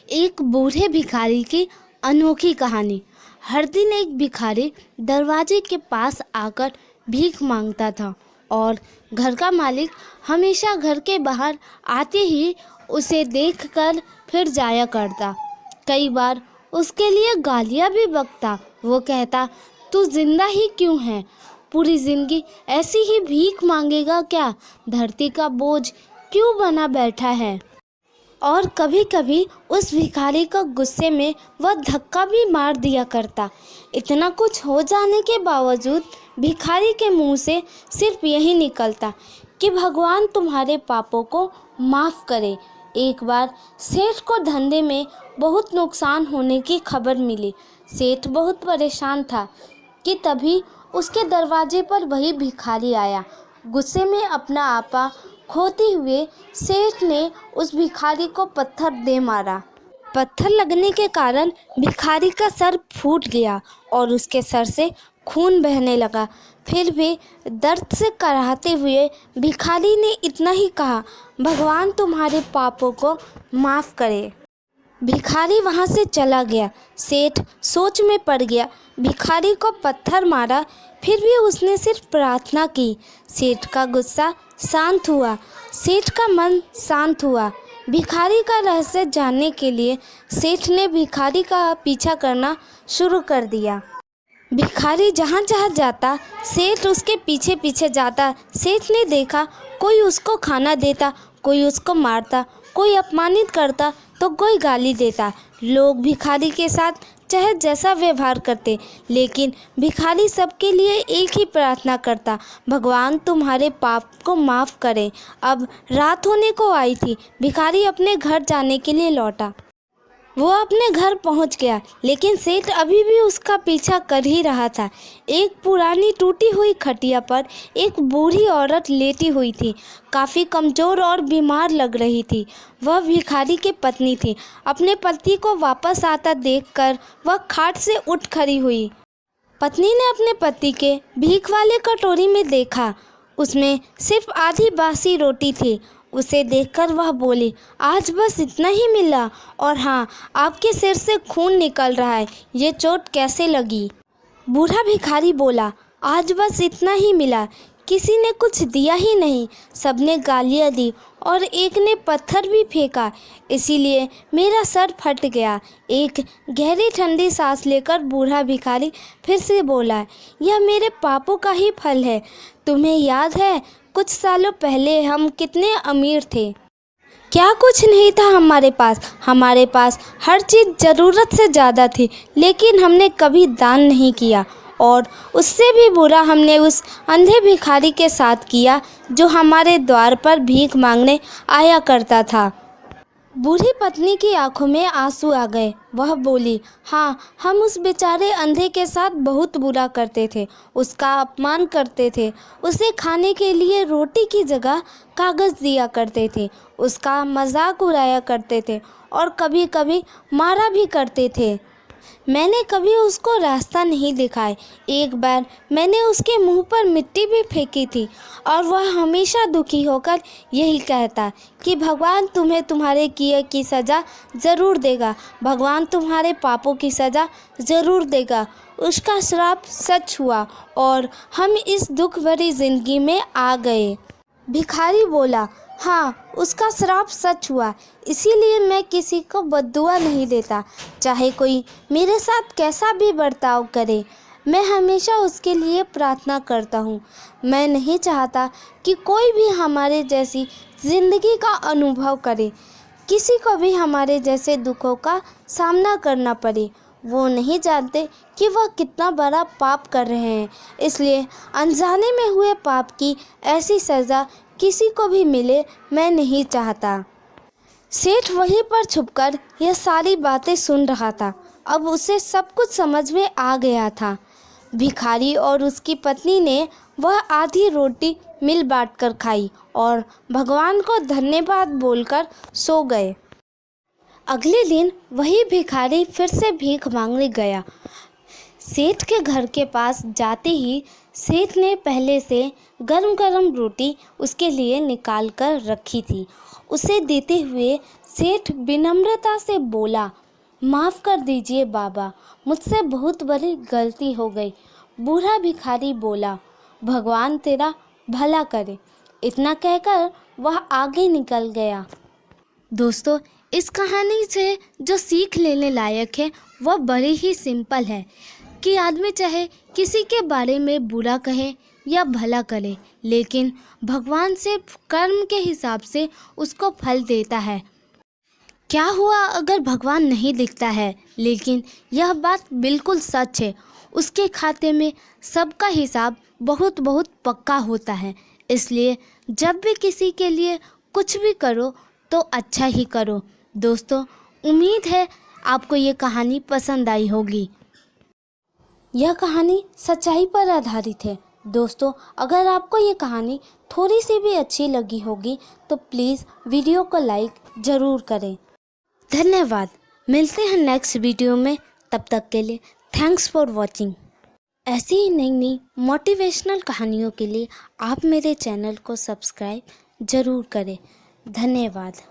एक बूढ़े भिखारी की अनोखी कहानी। हर दिन एक भिखारी दरवाजे के पास आकर भीख मांगता था और घर का मालिक हमेशा घर के बाहर आते ही उसे देखकर फिर जाया करता। कई बार उसके लिए गालियां भी बकता। वो कहता, तू जिंदा ही क्यों है? पूरी जिंदगी ऐसी ही भीख मांगेगा क्या? धरती का बोझ क्यों बना बैठा है? और कभी कभी उस भिखारी को गुस्से में वह धक्का भी मार दिया करता। इतना कुछ हो जाने के बावजूद भिखारी के मुंह से सिर्फ यही निकलता कि भगवान तुम्हारे पापों को माफ़ करे। एक बार सेठ को धंधे में बहुत नुकसान होने की खबर मिली। सेठ बहुत परेशान था कि तभी उसके दरवाजे पर वही भिखारी आया। गुस्से में अपना आपा खोते हुए सेठ ने उस भिखारी को पत्थर दे मारा। पत्थर लगने के कारण भिखारी का सर फूट गया और उसके सर से खून बहने लगा। फिर भी दर्द से कराहते हुए भिखारी ने इतना ही कहा, भगवान तुम्हारे पापों को माफ़ करे। भिखारी वहाँ से चला गया। सेठ सोच में पड़ गया। भिखारी को पत्थर मारा, फिर भी उसने सिर्फ प्रार्थना की। सेठ का गुस्सा शांत हुआ। सेठ का मन शांत हुआ। भिखारी का रहस्य जानने के लिए सेठ ने भिखारी का पीछा करना शुरू कर दिया। भिखारी जहाँ जहाँ जाता सेठ उसके पीछे पीछे जाता। सेठ ने देखा, कोई उसको खाना देता, कोई उसको मारता, कोई अपमानित करता तो कोई गाली देता। लोग भिखारी के साथ चाहे जैसा व्यवहार करते, लेकिन भिखारी सबके लिए एक ही प्रार्थना करता, भगवान तुम्हारे पाप को माफ़ करे। अब रात होने को आई थी। भिखारी अपने घर जाने के लिए लौटा। वो अपने घर पहुंच गया, लेकिन सेठ अभी भी उसका पीछा कर ही रहा था। एक पुरानी टूटी हुई खटिया पर एक बूढ़ी औरत लेटी हुई थी। काफ़ी कमज़ोर और बीमार लग रही थी। वह भिखारी की पत्नी थी। अपने पति को वापस आता देखकर वह खाट से उठ खड़ी हुई। पत्नी ने अपने पति के भीख वाले कटोरी में देखा। उसमें सिर्फ आधी बासी रोटी थी। उसे देखकर वह बोली, आज बस इतना ही मिला? और हाँ, आपके सिर से खून निकल रहा है, ये चोट कैसे लगी? बूढ़ा भिखारी बोला, आज बस इतना ही मिला। किसी ने कुछ दिया ही नहीं। सबने गालियाँ दी और एक ने पत्थर भी फेंका, इसीलिए मेरा सर फट गया। एक गहरी ठंडी सांस लेकर बूढ़ा भिखारी फिर से बोला, यह मेरे पापों का ही फल है। तुम्हें याद है कुछ सालों पहले हम कितने अमीर थे? क्या कुछ नहीं था हमारे पास हर चीज़ ज़रूरत से ज़्यादा थी, लेकिन हमने कभी दान नहीं किया। और उससे भी बुरा हमने उस अंधे भिखारी के साथ किया जो हमारे द्वार पर भीख मांगने आया करता था। बूढ़ी पत्नी की आंखों में आंसू आ गए। वह बोली, हाँ, हम उस बेचारे अंधे के साथ बहुत बुरा करते थे, उसका अपमान करते थे, उसे खाने के लिए रोटी की जगह कागज़ दिया करते थे, उसका मजाक उड़ाया करते थे और कभी कभी मारा भी करते थे। मैंने कभी उसको रास्ता नहीं दिखाया। एक बार मैंने उसके मुंह पर मिट्टी भी फेंकी थी और वह हमेशा दुखी होकर यही कहता कि भगवान तुम्हें तुम्हारे किए की सज़ा ज़रूर देगा, भगवान तुम्हारे पापों की सज़ा ज़रूर देगा। उसका श्राप सच हुआ और हम इस दुख भरी ज़िंदगी में आ गए। भिखारी बोला, हाँ, उसका श्राप सच हुआ, इसीलिए मैं किसी को बद्दुआ नहीं देता। चाहे कोई मेरे साथ कैसा भी बर्ताव करे, मैं हमेशा उसके लिए प्रार्थना करता हूँ। मैं नहीं चाहता कि कोई भी हमारे जैसी ज़िंदगी का अनुभव करे, किसी को भी हमारे जैसे दुखों का सामना करना पड़े। वो नहीं जानते कि वह कितना बड़ा पाप कर रहे हैं, इसलिए अनजाने में हुए पाप की ऐसी सज़ा किसी को भी मिले मैं नहीं चाहता। सेठ वहीं पर छुपकर यह सारी बातें सुन रहा था। अब उसे सब कुछ समझ में आ गया था। भिखारी और उसकी पत्नी ने वह आधी रोटी मिल बांट कर खाई और भगवान को धन्यवाद बोलकर सो गए। अगले दिन वही भिखारी फिर से भीख मांगने गया। सेठ के घर के पास जाते ही सेठ ने पहले से गरम गरम रोटी उसके लिए निकाल कर रखी थी। उसे देते हुए सेठ विनम्रता से बोला, माफ़ कर दीजिए बाबा, मुझसे बहुत बड़ी गलती हो गई। बूढ़ा भिखारी बोला, भगवान तेरा भला करे। इतना कहकर वह आगे निकल गया। दोस्तों, इस कहानी से जो सीख लेने लायक है वह बड़ी ही सिंपल है कि आदमी चाहे किसी के बारे में बुरा कहे या भला करे, लेकिन भगवान सिर्फ कर्म के हिसाब से उसको फल देता है। क्या हुआ अगर भगवान नहीं दिखता है, लेकिन यह बात बिल्कुल सच है, उसके खाते में सबका हिसाब बहुत बहुत पक्का होता है। इसलिए जब भी किसी के लिए कुछ भी करो तो अच्छा ही करो। दोस्तों, उम्मीद है आपको ये कहानी पसंद आई होगी। यह कहानी सच्चाई पर आधारित है। दोस्तों, अगर आपको ये कहानी थोड़ी सी भी अच्छी लगी होगी तो प्लीज़ वीडियो को लाइक ज़रूर करें। धन्यवाद। मिलते हैं नेक्स्ट वीडियो में। तब तक के लिए थैंक्स फॉर वॉचिंग। ऐसी ही नई नई मोटिवेशनल कहानियों के लिए आप मेरे चैनल को सब्सक्राइब ज़रूर करें। धन्यवाद।